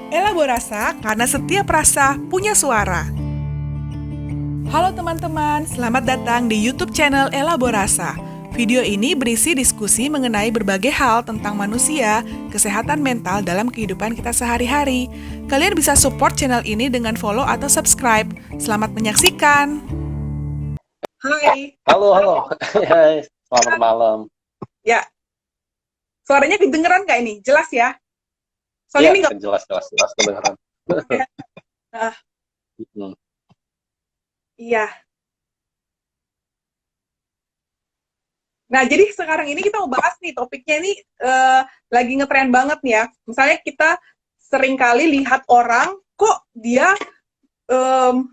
Elaborasa karena setiap rasa punya suara. Halo teman-teman, selamat datang di YouTube channel Elaborasa. Video ini berisi diskusi mengenai berbagai hal tentang manusia, kesehatan mental dalam kehidupan kita sehari-hari. Kalian bisa support channel ini dengan follow atau subscribe. Selamat menyaksikan. Hai. Halo, halo. Hai, selamat malam. Ya, suaranya kedengeran nggak ini? Jelas ya? Soalnya Iya, ini nggak... jelas, jelas, jelas kedengaran. Ah, Hmm. iya. Nah, jadi sekarang ini kita mau bahas nih, topiknya ini lagi ngetren banget nih ya. Misalnya kita sering kali lihat orang, kok dia em,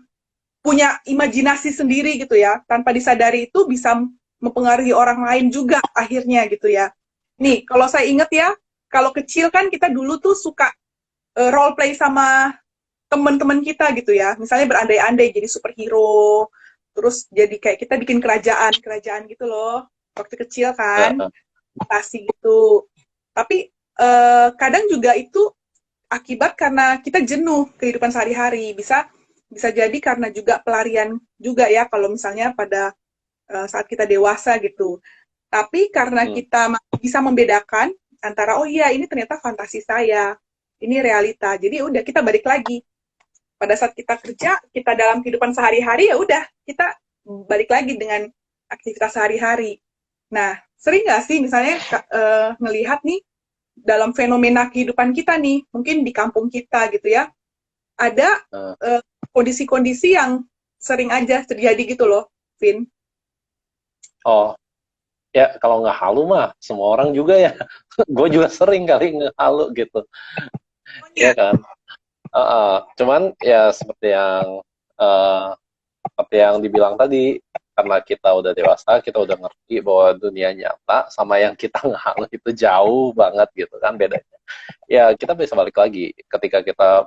punya imajinasi sendiri gitu ya, tanpa disadari itu bisa mempengaruhi orang lain juga akhirnya gitu ya. Nih, kalau saya inget ya, kalau kecil kan kita dulu tuh suka role play sama teman-teman kita gitu ya. Misalnya berandai-andai jadi superhero, terus jadi kayak kita bikin kerajaan gitu loh. Waktu kecil Eh, kan, eh. fantasi gitu. Tapi kadang juga itu akibat karena kita jenuh kehidupan sehari-hari. Bisa bisa jadi karena juga pelarian juga ya kalau misalnya pada saat kita dewasa gitu. Tapi karena Hmm. kita bisa membedakan antara oh iya ini ternyata fantasi saya, ini realita. Jadi udah kita balik lagi pada saat kita kerja, kita dalam kehidupan sehari-hari ya udah kita balik lagi dengan aktivitas sehari-hari. Nah, sering nggak sih misalnya ngelihat nih dalam fenomena kehidupan kita nih, mungkin di kampung kita gitu ya, ada Eh. eh, kondisi-kondisi yang sering aja terjadi gitu loh, Vin. Oh, ya kalau nggak halu mah semua orang juga ya. Gue juga sering kali ngehalu gitu, ya Pokoknya, kan? Cuman ya eh, seperti yang dibilang tadi, karena kita udah dewasa, kita udah ngerti bahwa dunia nyata sama yang kita ngehalu itu jauh banget gitu kan bedanya. Ya kita bisa balik lagi ketika kita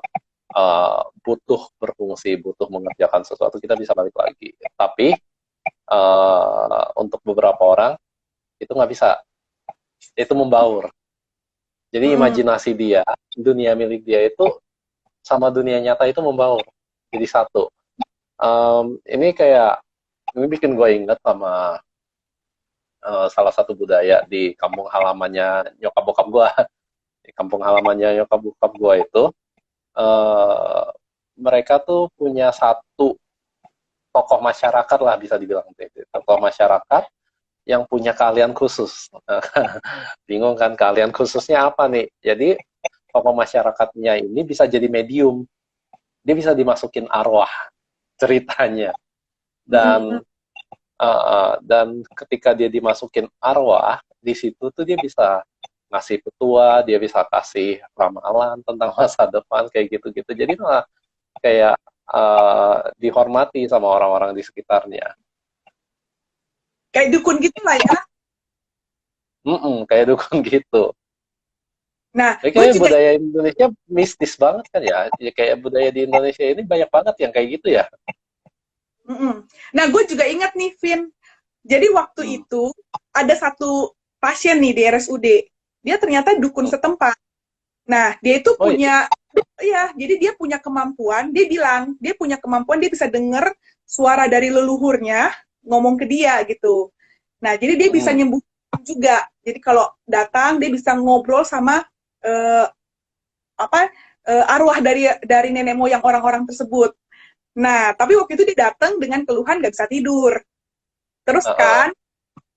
butuh berfungsi, butuh mengerjakan sesuatu, kita bisa balik lagi. Tapi untuk beberapa orang itu nggak bisa, itu membaur. Jadi mm-mm. imajinasi dia, dunia milik dia itu sama dunia nyata itu membaur, jadi satu. Ini kayak ini bikin gue inget sama salah satu budaya di kampung halamannya nyokap bokap gue. Di kampung halamannya nyokap bokap gue itu, uh, mereka tuh punya satu tokoh masyarakat lah bisa dibilang itu. Tokoh masyarakat yang punya keahlian khusus. Bingung kan keahlian khususnya apa nih? Jadi tokoh masyarakatnya ini bisa jadi medium. Dia bisa dimasukin arwah ceritanya. Mm-mm. Dan ketika dia dimasukin arwah, di situ tuh dia bisa ngasih petua, dia bisa kasih ramalan tentang masa depan kayak gitu-gitu. Jadi malah kayak dihormati sama orang-orang di sekitarnya. Kayak dukun gitu lah ya. Kayak dukun gitu. Nah, Jadi gue kayaknya juga, budaya Indonesia mistis banget kan ya. Ya kayak budaya di Indonesia ini banyak banget yang kayak gitu ya. mm-mm. Nah, gue juga ingat nih, Vin. Jadi waktu Hmm. itu ada satu pasien nih di RSUD. Dia ternyata dukun Hmm. setempat. Nah, dia itu Oh iya. punya, ya, jadi dia punya kemampuan, dia bilang, dia punya kemampuan, dia bisa denger suara dari leluhurnya ngomong ke dia gitu. Nah, jadi dia bisa Hmm. nyembuhin juga. Jadi kalau datang, dia bisa ngobrol sama eh, apa arwah dari nenek moyang orang-orang tersebut. Nah, tapi waktu itu dia datang dengan keluhan nggak bisa tidur. Terus Uh-uh.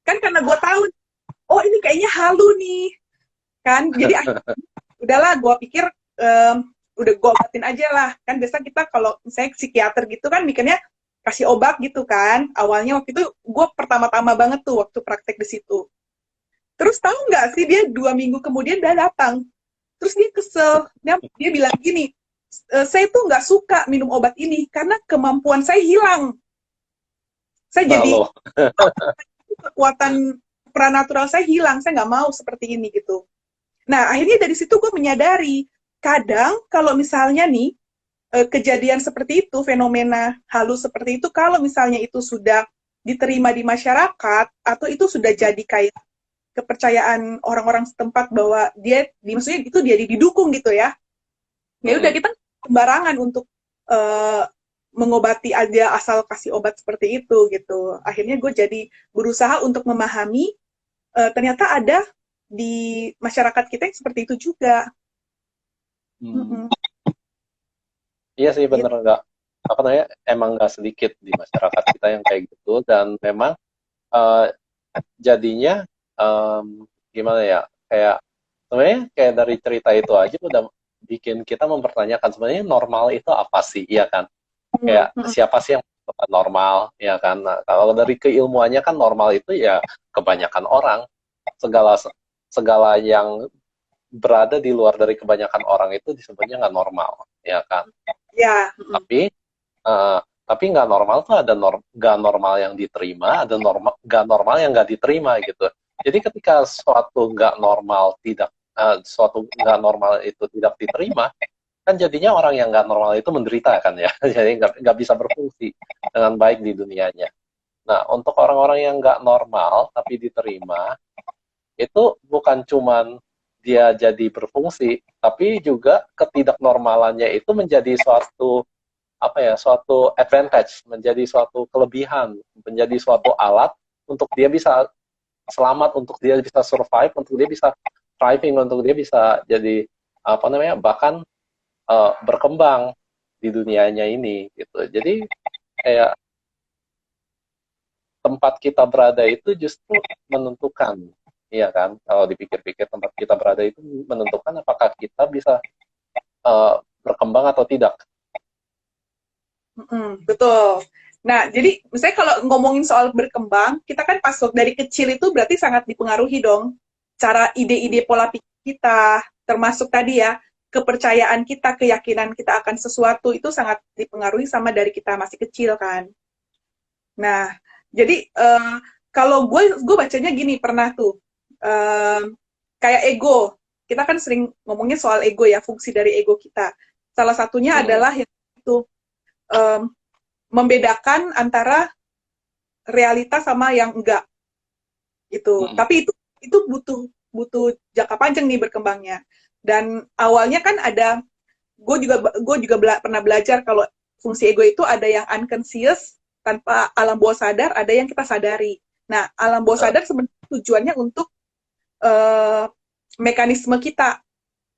kan karena gue tahu, oh ini kayaknya halu nih, kan. Jadi udahlah gue pikir udah gue obatin aja lah kan biasa kita kalau misalnya psikiater gitu kan mikirnya kasih obat gitu kan awalnya waktu itu gue pertama-tama banget tuh waktu praktek di situ terus tahu nggak sih dia 2 minggu kemudian dia datang terus dia kesel dia bilang gini saya tuh nggak suka minum obat ini karena kemampuan saya hilang saya Nah jadi lo. kekuatan pranatural saya hilang saya nggak mau seperti ini gitu. Nah, akhirnya dari situ gue menyadari, kadang kalau misalnya nih, kejadian seperti itu, fenomena halus seperti itu, kalau misalnya itu sudah diterima di masyarakat, atau itu sudah jadi kayak kepercayaan orang-orang setempat bahwa dia, maksudnya itu dia didukung gitu ya, Ya udah kita sembarangan untuk eh, mengobati aja asal kasih obat seperti itu gitu. Akhirnya gue jadi berusaha untuk memahami ternyata ada di masyarakat kita yang seperti itu juga. Hmm. Mm-mm. Iya sih Gitu. bener, nggak apa namanya, emang nggak sedikit di masyarakat kita yang kayak gitu, dan memang eh, jadinya em, gimana ya, kayak sebenarnya kayak dari cerita itu aja udah bikin kita mempertanyakan sebenarnya normal itu apa sih, iya kan? Kayak Mm-mm. siapa sih yang menentukan normal, ya kan? Nah, kalau dari keilmuannya kan normal itu ya kebanyakan orang, segala segala yang berada di luar dari kebanyakan orang itu disebutnya nggak normal, ya kan? Ya. Mm-mm. Tapi eh, tapi nggak normal tuh ada nggak normal yang diterima, ada normal nggak normal yang nggak diterima gitu. Jadi ketika suatu nggak normal tidak suatu nggak normal itu tidak diterima, kan jadinya orang yang nggak normal itu menderita kan ya. Jadi nggak bisa berfungsi dengan baik di dunianya. Nah, untuk orang-orang yang nggak normal tapi diterima, itu bukan cuman dia jadi berfungsi, tapi juga ketidaknormalannya itu menjadi suatu apa ya, suatu advantage, menjadi suatu kelebihan, menjadi suatu alat untuk dia bisa selamat, untuk dia bisa survive, untuk dia bisa thriving, untuk dia bisa jadi apa namanya, bahkan berkembang di dunianya ini gitu. Jadi kayak tempat kita berada itu justru menentukan, iya kan? Kalau dipikir-pikir tempat kita berada itu menentukan apakah kita bisa berkembang atau tidak. Mm-mm, betul. Nah, jadi misalnya kalau ngomongin soal berkembang, kita kan pas dari kecil itu berarti sangat dipengaruhi dong cara ide-ide pola pikir kita, termasuk tadi ya, kepercayaan kita, keyakinan kita akan sesuatu itu sangat dipengaruhi sama dari kita masih kecil kan. Nah, jadi kalau gue bacanya gini pernah tuh eh, kayak ego. Kita kan sering ngomongnya soal ego ya, fungsi dari ego kita. Salah satunya Hmm. adalah yang itu em, membedakan antara realitas sama yang enggak gitu. Hmm. Tapi itu butuh butuh jangka panjang nih berkembangnya. Dan awalnya kan ada gue juga pernah belajar kalau fungsi ego itu ada yang unconscious tanpa alam bawah sadar, ada yang kita sadari. Nah, alam bawah sadar sebenarnya tujuannya untuk uh, mekanisme kita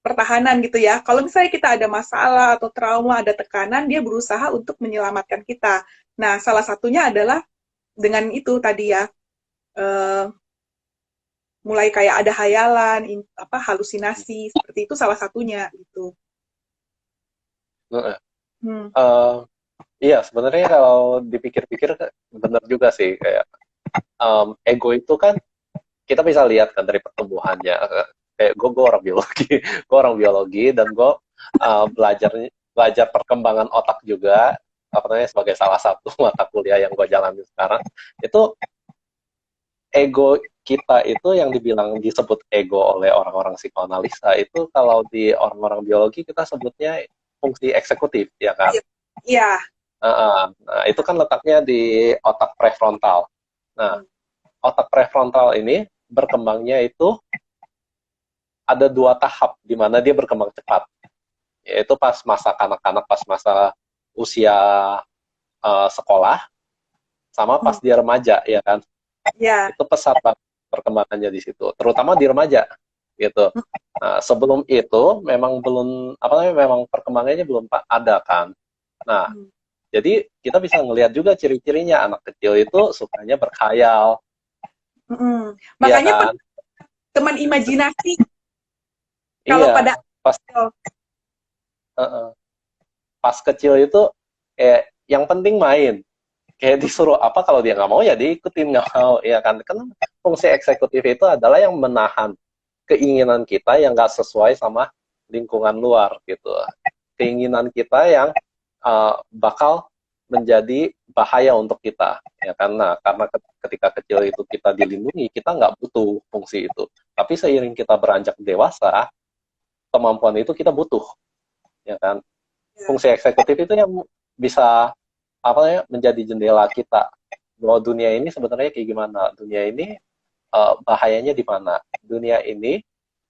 pertahanan gitu ya. Kalau misalnya kita ada masalah atau trauma, ada tekanan, dia berusaha untuk menyelamatkan kita. Nah, salah satunya adalah dengan itu tadi ya, uh, mulai kayak ada hayalan, apa halusinasi, seperti itu salah satunya gitu. Hmm. Hmm. Uh, iya, sebenarnya kalau dipikir-pikir benar juga sih, kayak ego itu kan kita bisa lihat kan dari pertumbuhannya. Kayak gue orang biologi, gue orang biologi, dan gue belajar belajar perkembangan otak juga, apa namanya, sebagai salah satu mata kuliah yang gue jalani sekarang. Itu ego kita itu yang dibilang disebut ego oleh orang-orang psikoanalisa itu, kalau di orang-orang biologi kita sebutnya fungsi eksekutif, ya kan? Iya. Nah, itu kan letaknya di otak prefrontal. Nah, Hmm. otak prefrontal ini berkembangnya itu ada dua tahap di mana dia berkembang cepat, yaitu pas masa kanak-kanak, pas masa usia sekolah, sama pas Hmm. dia remaja, ya kan? Ya. Itu pesat banget perkembangannya di situ, terutama di remaja, gitu. Nah, sebelum itu memang belum apa namanya, memang perkembangannya belum ada kan. Nah, Hmm. jadi kita bisa ngelihat juga ciri-cirinya, anak kecil itu sukanya berkhayal, Hmm. iya Makanya kan? teman imajinasi Iya, kalau pada pas uh, pas kecil itu yang penting main. Kayak disuruh apa, kalau dia nggak mau ya diikutin, nggak mau, ya kan? Kan fungsi eksekutif itu adalah yang menahan keinginan kita yang nggak sesuai sama lingkungan luar gitu. Keinginan kita yang bakal menjadi bahaya untuk kita, ya karena ketika kecil itu kita dilindungi, kita nggak butuh fungsi itu. Tapi seiring kita beranjak dewasa, kemampuan itu kita butuh, ya kan? ya, Fungsi eksekutif itu yang bisa apa ya, menjadi jendela kita bahwa dunia ini sebenarnya kayak gimana, dunia ini bahayanya di mana, dunia ini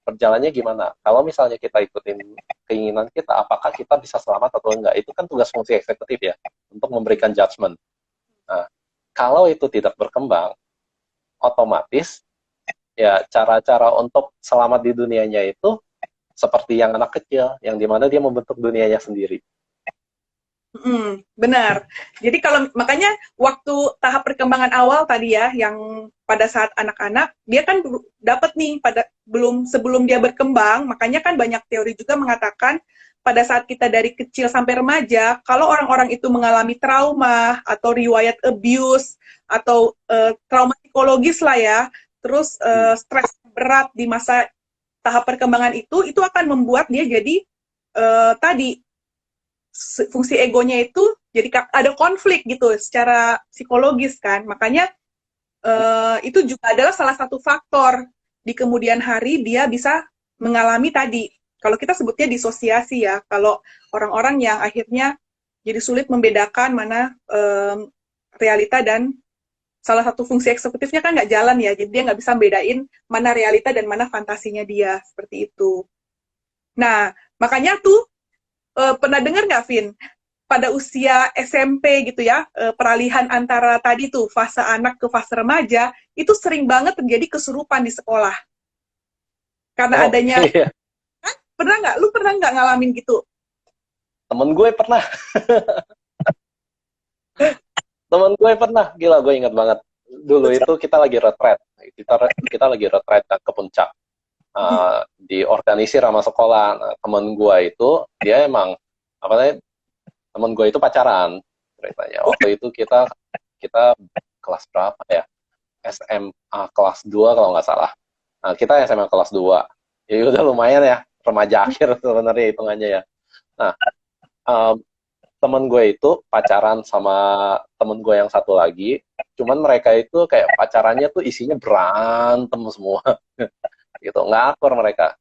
berjalannya gimana. Kalau misalnya kita ikutin keinginan kita, apakah kita bisa selamat atau enggak, itu kan tugas fungsi eksekutif ya, untuk memberikan judgement. Nah, kalau itu tidak berkembang, otomatis ya cara-cara untuk selamat di dunianya itu seperti yang anak kecil, yang dimana dia membentuk dunianya sendiri. Benar. Jadi kalau makanya waktu tahap perkembangan awal tadi ya, yang pada saat anak-anak dia kan dapat nih pada sebelum dia berkembang, makanya kan banyak teori juga mengatakan pada saat kita dari kecil sampai remaja, kalau orang-orang itu mengalami trauma atau riwayat abuse atau trauma psikologis lah ya, terus stres berat di masa tahap perkembangan itu akan membuat dia jadi tadi fungsi egonya itu jadi ada konflik gitu secara psikologis kan. Makanya itu juga adalah salah satu faktor di kemudian hari dia bisa mengalami tadi. Kalau kita sebutnya disosiasi ya. Kalau orang-orang yang akhirnya jadi sulit membedakan mana realita dan salah satu fungsi eksekutifnya kan nggak jalan ya. Jadi dia nggak bisa bedain mana realita dan mana fantasinya dia. Seperti itu. Nah, makanya tuh pernah dengar nggak, Vin? Pada usia SMP gitu ya, peralihan antara tadi tuh fase anak ke fase remaja, itu sering banget terjadi kesurupan di sekolah. Karena adanya, Iya. pernah nggak? Lu pernah nggak ngalamin gitu? Temen gue pernah. Temen gue pernah. Gila, gue ingat banget. Dulu itu kita lagi retret. Kita lagi retret ke puncak. Diorganisir sama sekolah. Nah, temen gue itu, dia emang, apa namanya, temen gue itu pacaran. Ceritanya. Waktu itu kita kelas berapa ya? SMA kelas 2 kalau nggak salah. Nah, kita SMA kelas 2. Ya udah lumayan ya, remaja akhir sebenarnya hitungannya ya. Nah, temen gue itu pacaran sama temen gue yang satu lagi, cuman mereka itu kayak pacarannya tuh isinya berantem semua. Gitu, nggak akur mereka.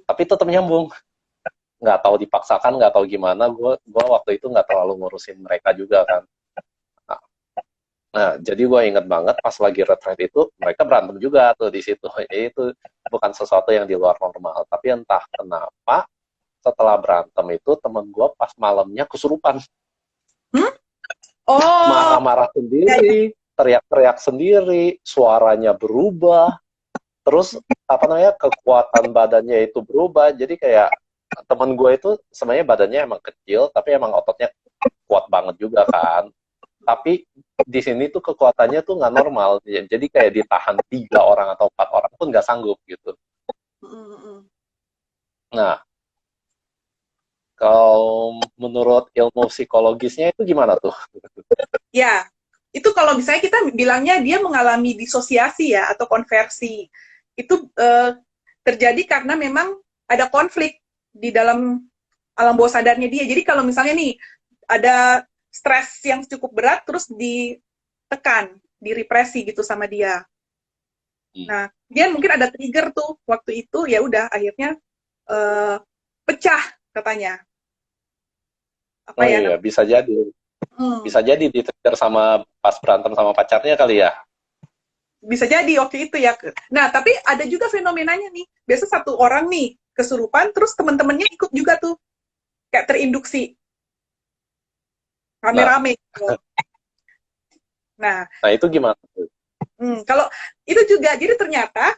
Tapi tetap nyambung. Nggak tahu dipaksakan, nggak tahu gimana, gue waktu itu nggak terlalu ngurusin mereka juga kan. Nah, jadi gue inget banget pas lagi retret itu, mereka berantem juga tuh di situ. Itu bukan sesuatu yang di luar normal. Tapi entah kenapa, setelah berantem itu, temen gue pas malamnya kesurupan. Oh. Marah-marah sendiri, teriak-teriak sendiri, suaranya berubah. Terus, apa namanya, kekuatan badannya itu berubah. Jadi kayak, temen gue itu sebenarnya badannya emang kecil, tapi emang ototnya kuat banget juga kan. Tapi di sini tuh kekuatannya tuh nggak normal, jadi kayak ditahan 3 orang atau 4 orang pun nggak sanggup gitu. Nah, kalau menurut ilmu psikologisnya itu gimana tuh? Ya, itu kalau misalnya kita bilangnya dia mengalami disosiasi ya atau konversi, itu terjadi karena memang ada konflik di dalam alam bawah sadarnya dia. Jadi kalau misalnya nih ada stres yang cukup berat terus ditekan, direpresi gitu sama dia. Nah, dia mungkin ada trigger tuh waktu itu, ya udah akhirnya pecah katanya. Apa Oh ya? iya, bisa jadi. Bisa jadi di-trigger sama pas berantem sama pacarnya kali ya. Bisa jadi waktu itu ya. Nah, tapi ada juga fenomenanya nih. Biasa satu orang nih kesurupan, terus teman-temannya ikut juga tuh. Kayak terinduksi. Rame-rame. Nah, itu gimana tuh? kalau itu juga, jadi ternyata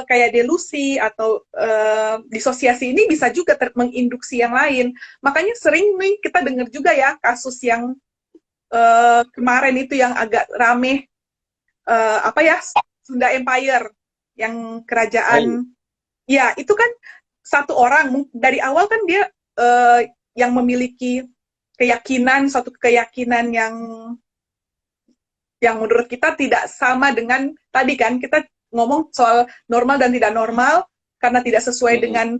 kayak delusi atau disosiasi ini bisa juga menginduksi yang lain. Makanya sering nih kita dengar juga ya kasus yang kemarin itu yang agak rame, apa ya, Sunda Empire, yang kerajaan. Ya, itu kan satu orang, dari awal kan dia yang memiliki keyakinan, suatu keyakinan yang menurut kita tidak sama dengan tadi kan kita ngomong soal normal dan tidak normal karena tidak sesuai dengan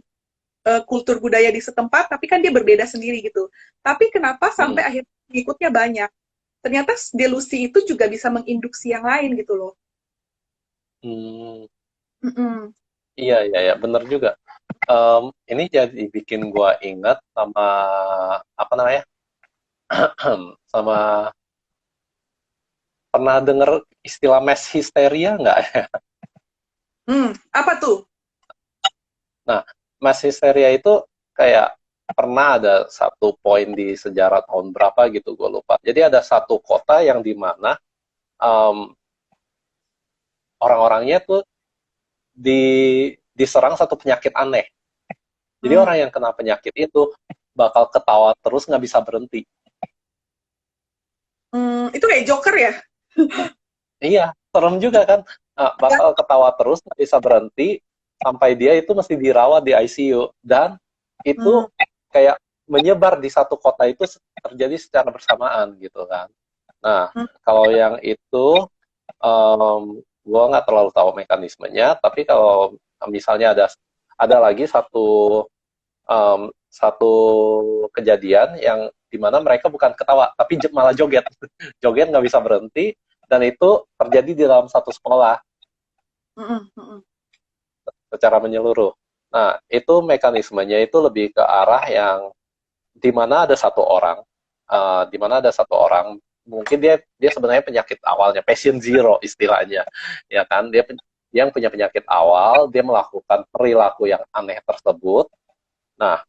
kultur budaya di setempat, tapi kan dia berbeda sendiri gitu. Tapi kenapa sampai akhirnya pengikutnya banyak? Ternyata delusi itu juga bisa menginduksi yang lain gitu loh. Iya, bener juga. Ini jadi bikin gue ingat sama apa namanya? Sama pernah denger istilah mass hysteria nggak? Apa tuh? Nah, Mas Histeria itu kayak pernah ada satu poin di sejarah tahun berapa gitu, gue lupa. Jadi ada satu kota yang di mana um, orang-orangnya tuh di, diserang satu penyakit aneh. Jadi Hmm. orang yang kena penyakit itu bakal ketawa terus nggak bisa berhenti. Itu kayak Joker ya? Iya, serem juga kan. Nah, Ya. bakal ketawa terus nggak bisa berhenti sampai dia itu mesti dirawat di ICU dan itu Hmm. kayak menyebar di satu kota itu terjadi secara bersamaan gitu kan. Nah, Hmm. kalau yang itu gue nggak terlalu tahu mekanismenya, tapi kalau misalnya ada lagi satu kejadian yang dimana mereka bukan ketawa tapi malah joget joget nggak bisa berhenti dan itu terjadi di dalam satu sekolah Hmm. Hmm. secara menyeluruh. Nah itu mekanismenya itu lebih ke arah yang di mana ada satu orang mungkin dia sebenarnya penyakit awalnya patient zero istilahnya ya kan dia yang punya penyakit awal dia melakukan perilaku yang aneh tersebut. Nah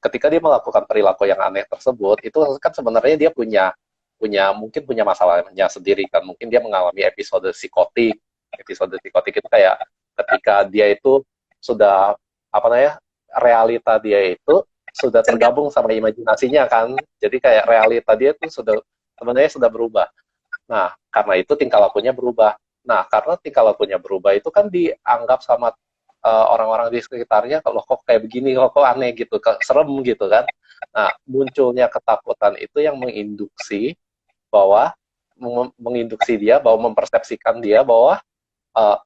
ketika dia melakukan perilaku yang aneh tersebut, itu kan sebenarnya dia punya punya mungkin punya masalahnya sendiri kan. Mungkin dia mengalami episode psikotik. Episode psikotik itu kayak ketika dia itu sudah apa namanya realita dia itu sudah Tergantung. tergabung sama imajinasinya kan. Jadi kayak realita dia itu sudah sebenarnya sudah berubah. Nah, karena itu tingkah lakunya berubah. Nah, karena tingkah lakunya berubah itu kan dianggap sama orang-orang di sekitarnya kalau kok kayak begini, kok aneh gitu, serem gitu kan. Nah, munculnya ketakutan itu yang menginduksi bahwa menginduksi dia bahwa mempersepsikan dia bahwa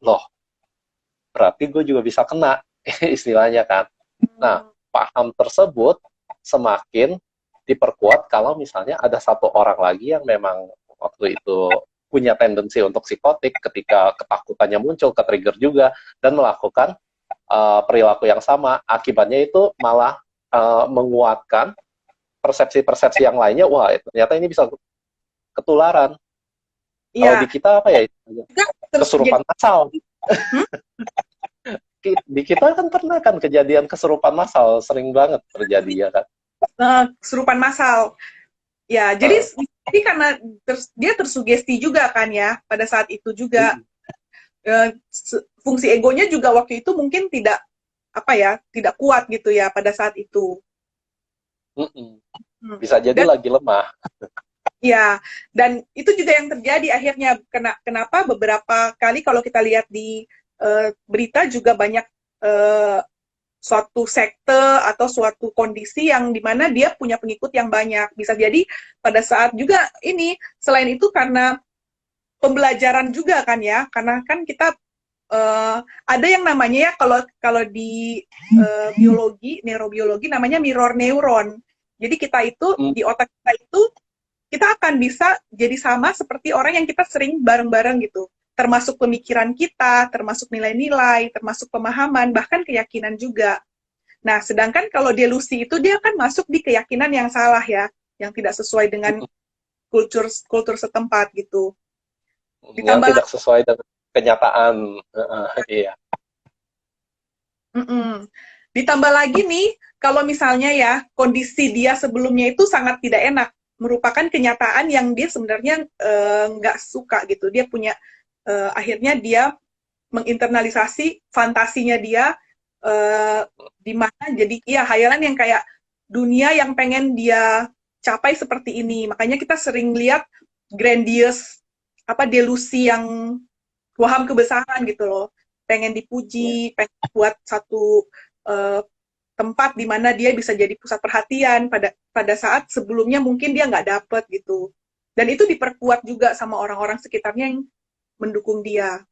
loh berarti gue juga bisa kena istilahnya kan. Nah, paham tersebut semakin diperkuat kalau misalnya ada satu orang lagi yang memang waktu itu punya tendensi untuk psikotik ketika ketakutannya muncul, ke-trigger juga, dan melakukan perilaku yang sama. Akibatnya itu malah menguatkan persepsi-persepsi yang lainnya, wah ternyata ini bisa ketularan. Kalau di Iya. kita apa ya, Terus jadi. kesurupan massal. Hmm? Di kita kan pernah kan kejadian kesurupan massal, sering banget terjadi ya kan. Kesurupan massal. Ya, Uh, jadi karena dia tersugesti juga kan ya pada saat itu juga. Fungsi egonya juga waktu itu mungkin tidak apa ya, tidak kuat gitu ya pada saat itu. Hmm. bisa jadi Dan lagi lemah. ya, dan itu juga yang terjadi akhirnya. Kenapa beberapa kali kalau kita lihat di berita juga banyak eh, suatu sekte atau suatu kondisi yang dimana dia punya pengikut yang banyak. Bisa jadi pada saat juga ini, selain itu karena pembelajaran juga kan ya, karena kan kita ada yang namanya ya kalau kalau di biologi, neurobiologi namanya mirror neuron. Jadi kita itu Hmm, di otak kita itu kita akan bisa jadi sama seperti orang yang kita sering bareng-bareng gitu. Termasuk pemikiran kita, termasuk nilai-nilai, termasuk pemahaman, bahkan keyakinan juga. Nah, sedangkan kalau delusi itu dia kan masuk di keyakinan yang salah ya, yang tidak sesuai dengan kultur kultur setempat gitu. yang Ditambah tidak lagi, sesuai dengan kenyataan. Iya. ditambah lagi nih, kalau misalnya ya kondisi dia sebelumnya itu sangat tidak enak, merupakan kenyataan yang dia sebenarnya nggak suka gitu. Dia punya akhirnya dia menginternalisasi fantasinya dia di mana jadi ya hayalan yang kayak dunia yang pengen dia capai seperti ini. Makanya kita sering lihat grandiose apa delusi yang waham kebesaran gitu loh. Pengen Iya. dipuji, pengen buat satu uh, tempat di mana dia bisa jadi pusat perhatian pada pada saat sebelumnya mungkin dia nggak dapet gitu. Dan itu diperkuat juga sama orang-orang sekitarnya yang mendukung dia. Nah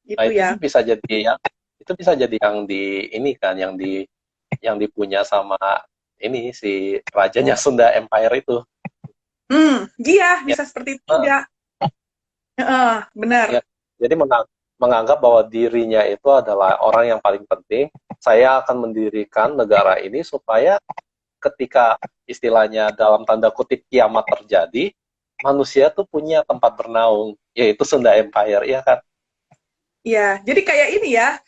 Gitu itu ya. bisa jadi yang itu bisa jadi yang di ini kan yang dipunya sama ini si rajanya Sunda Empire itu. Iya, Ya, bisa seperti itu juga. Benar. ya. Jadi menganggap bahwa dirinya itu adalah orang yang paling penting. Saya akan mendirikan negara ini supaya ketika istilahnya dalam tanda kutip kiamat terjadi, manusia tuh punya tempat bernaung, yaitu Sunda Empire, ya kan? Iya, jadi kayak ini ya,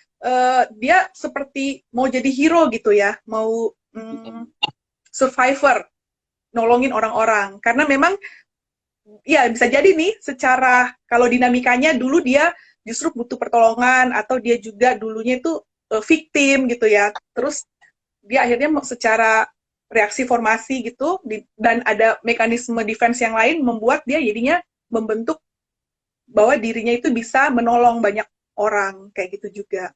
dia seperti mau jadi hero gitu ya, mau survivor, nolongin orang-orang. Karena memang ya bisa jadi nih secara kalau dinamikanya dulu dia justru butuh pertolongan atau dia juga dulunya itu victim gitu ya. Terus dia akhirnya secara reaksi formasi gitu dan ada mekanisme defense yang lain membuat dia jadinya membentuk bahwa dirinya itu bisa menolong banyak orang kayak gitu juga.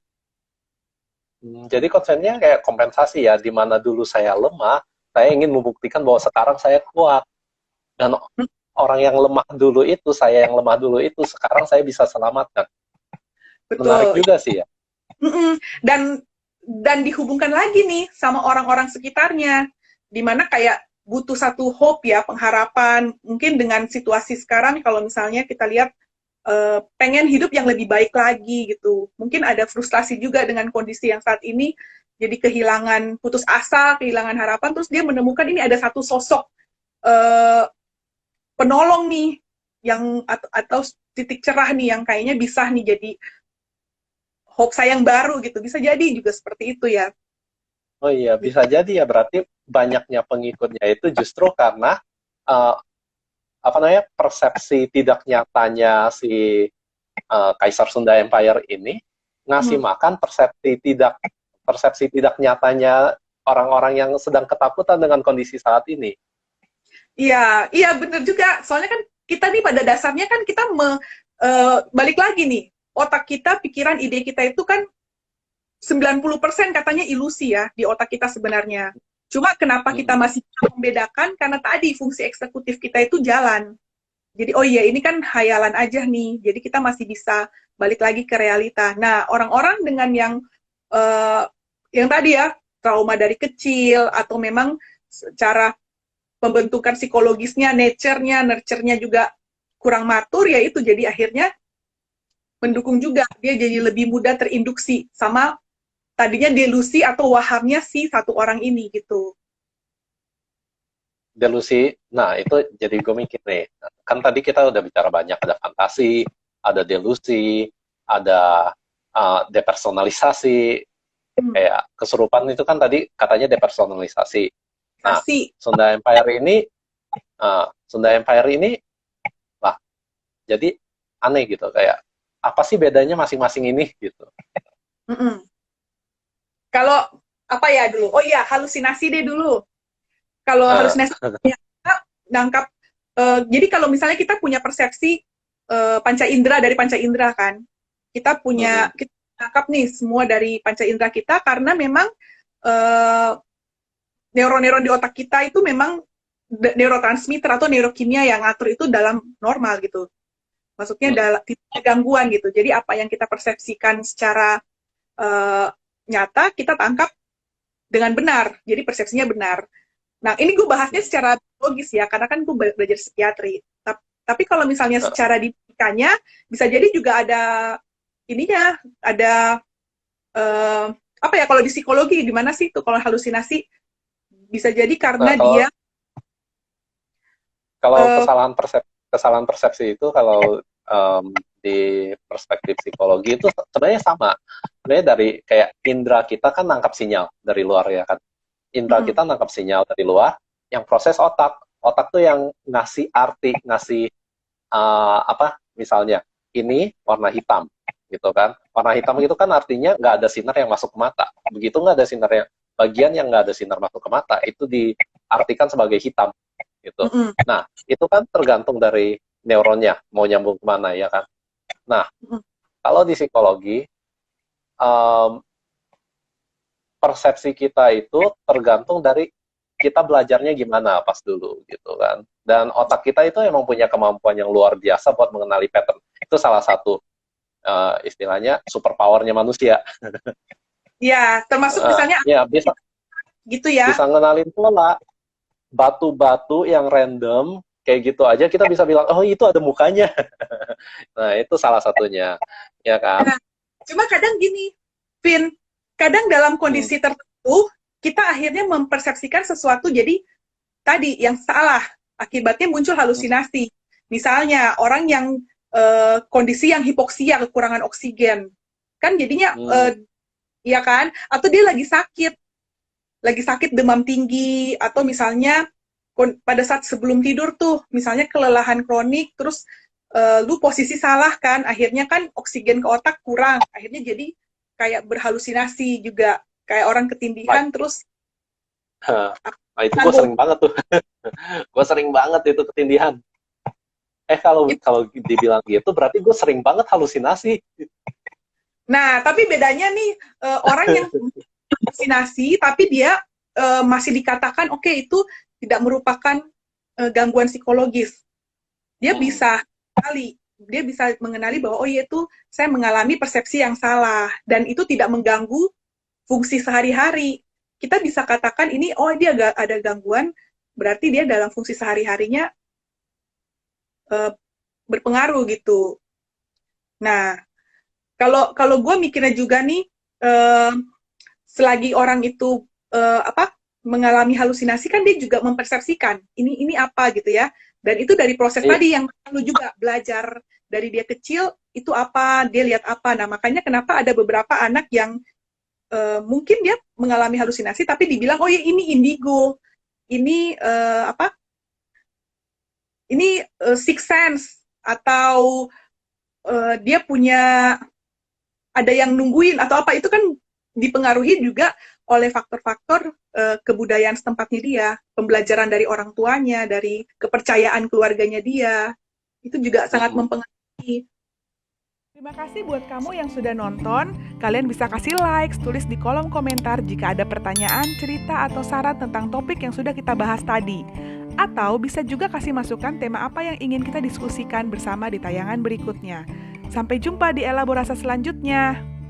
Jadi konsepnya kayak kompensasi ya, di mana dulu saya lemah, saya ingin membuktikan bahwa sekarang saya kuat. Dan orang yang lemah dulu itu, saya yang lemah dulu itu, sekarang saya bisa selamatkan. Menarik Betul. juga sih ya. Dan dihubungkan lagi nih sama orang-orang sekitarnya, dimana kayak butuh satu hope ya, pengharapan. Mungkin dengan situasi sekarang, kalau misalnya kita lihat pengen hidup yang lebih baik lagi gitu. Mungkin ada frustasi juga dengan kondisi yang saat ini, jadi kehilangan putus asa, kehilangan harapan, terus dia menemukan ini ada satu sosok penolong nih, yang atau titik cerah nih yang kayaknya bisa nih jadi hope saya yang baru gitu. Bisa jadi juga seperti itu ya. Oh iya, bisa jadi ya, berarti banyaknya pengikutnya itu justru karena apa namanya, persepsi tidak nyatanya si Kaisar Sunda Empire ini ngasih makan persepsi tidak nyatanya orang-orang yang sedang ketakutan dengan kondisi saat ini. Iya, iya bener juga. Soalnya kan kita nih pada dasarnya kan kita balik lagi nih, otak kita, pikiran, ide kita itu kan 90% katanya ilusi ya di otak kita sebenarnya. Cuma kenapa kita masih membedakan? Karena tadi fungsi eksekutif kita itu jalan. Jadi oh iya ini kan hayalan aja nih. Jadi kita masih bisa balik lagi ke realita. Nah orang-orang dengan yang tadi ya trauma dari kecil atau memang secara pembentukan psikologisnya, nature-nya, nurture-nya juga kurang matur, ya itu jadi akhirnya mendukung juga. Dia jadi lebih mudah terinduksi sama tadinya delusi atau wahamnya si satu orang ini gitu. Delusi, nah itu jadi gue mikir nih, kan tadi kita udah bicara banyak, ada fantasi, ada delusi, ada depersonalisasi, kayak kesurupan itu kan tadi katanya depersonalisasi. Nah, Sunda Empire ini lah, jadi aneh gitu, kayak apa sih bedanya masing-masing ini gitu. Kalau apa ya dulu? Oh iya, halusinasi deh dulu. Kalau halusinasi kita nangkap, jadi kalau misalnya kita punya persepsi panca indera dari panca indera kan, kita punya kita nangkap nih semua dari panca indera kita karena memang neuron-neuron di otak kita itu memang neurotransmitter atau neurokimia yang ngatur itu dalam normal gitu. Maksudnya tidak ada gangguan gitu. Jadi apa yang kita persepsikan secara nyata kita tangkap dengan benar. Jadi persepsinya benar. Nah, ini gue bahasnya secara logis ya, karena kan gue belajar psikiatri. Tapi kalau misalnya secara dinamikanya, bisa jadi juga ada ininya, ada apa ya, kalau di psikologi, di mana sih tuh kalau halusinasi? Bisa jadi karena dia... Kalau kesalahan persepsi itu, kalau di perspektif psikologi itu sebenarnya sama. Sebenarnya dari kayak indera kita kan nangkap sinyal dari luar ya kan. Indera kita nangkap sinyal dari luar, yang proses otak. Otak tuh yang ngasih arti, ngasih apa, misalnya ini warna hitam gitu kan. Warna hitam itu kan artinya nggak ada sinar yang masuk ke mata. Begitu nggak ada sinar bagian yang nggak ada sinar masuk ke mata, itu diartikan sebagai hitam gitu. Nah, itu kan tergantung dari neuronnya mau nyambung kemana ya kan. Nah, kalau di psikologi persepsi kita itu tergantung dari kita belajarnya gimana pas dulu gitu kan. Dan otak kita itu emang punya kemampuan yang luar biasa buat mengenali pattern. Itu salah satu istilahnya superpowernya manusia. Ya, termasuk misalnya ya bisa gitu ya. Bisa ngenalin pola batu-batu yang random kayak gitu aja kita bisa bilang oh itu ada mukanya. Nah, itu salah satunya. Ya kan? Nah, cuma kadang gini, Vin, kadang dalam kondisi tertentu kita akhirnya mempersepsikan sesuatu jadi tadi yang salah, akibatnya muncul halusinasi. Misalnya orang yang kondisi yang hipoksia, kekurangan oksigen, kan jadinya iya kan? Atau dia lagi sakit demam tinggi, atau misalnya pada saat sebelum tidur tuh, misalnya kelelahan kronik, terus lu posisi salah kan, akhirnya kan oksigen ke otak kurang, akhirnya jadi kayak berhalusinasi juga, kayak orang Nah, ketindihan terus nah itu gue sering banget tuh. Gue sering banget itu ketindihan. Kalau itu. kalau dibilang gitu berarti gue sering banget halusinasi. Nah, tapi bedanya nih orang yang halusinasi tapi dia masih dikatakan oke, itu tidak merupakan gangguan psikologis. Dia bisa dia bisa mengenali bahwa oh iya, itu saya mengalami persepsi yang salah dan itu tidak mengganggu fungsi sehari-hari. Kita bisa katakan ini oh dia ada gangguan, berarti dia dalam fungsi sehari-harinya uh, berpengaruh gitu. Nah, kalau kalau gue mikirnya juga nih, uh, selagi orang itu apa mengalami halusinasi kan dia juga mempersepsikan ini apa gitu ya, dan itu dari proses Iya. tadi yang lu juga belajar dari dia kecil itu apa, dia lihat apa. Nah makanya kenapa ada beberapa anak yang mungkin dia mengalami halusinasi tapi dibilang oh ya ini indigo, ini apa, ini sixth sense, atau dia punya ada yang nungguin atau apa, itu kan dipengaruhi juga oleh faktor-faktor kebudayaan setempatnya dia, pembelajaran dari orang tuanya, dari kepercayaan keluarganya dia, itu juga sangat mempengaruhi. Terima kasih buat kamu yang sudah nonton. Kalian bisa kasih like, tulis di kolom komentar jika ada pertanyaan, cerita, atau saran tentang topik yang sudah kita bahas tadi. Atau bisa juga kasih masukan tema apa yang ingin kita diskusikan bersama di tayangan berikutnya. Sampai jumpa di elaborasi selanjutnya.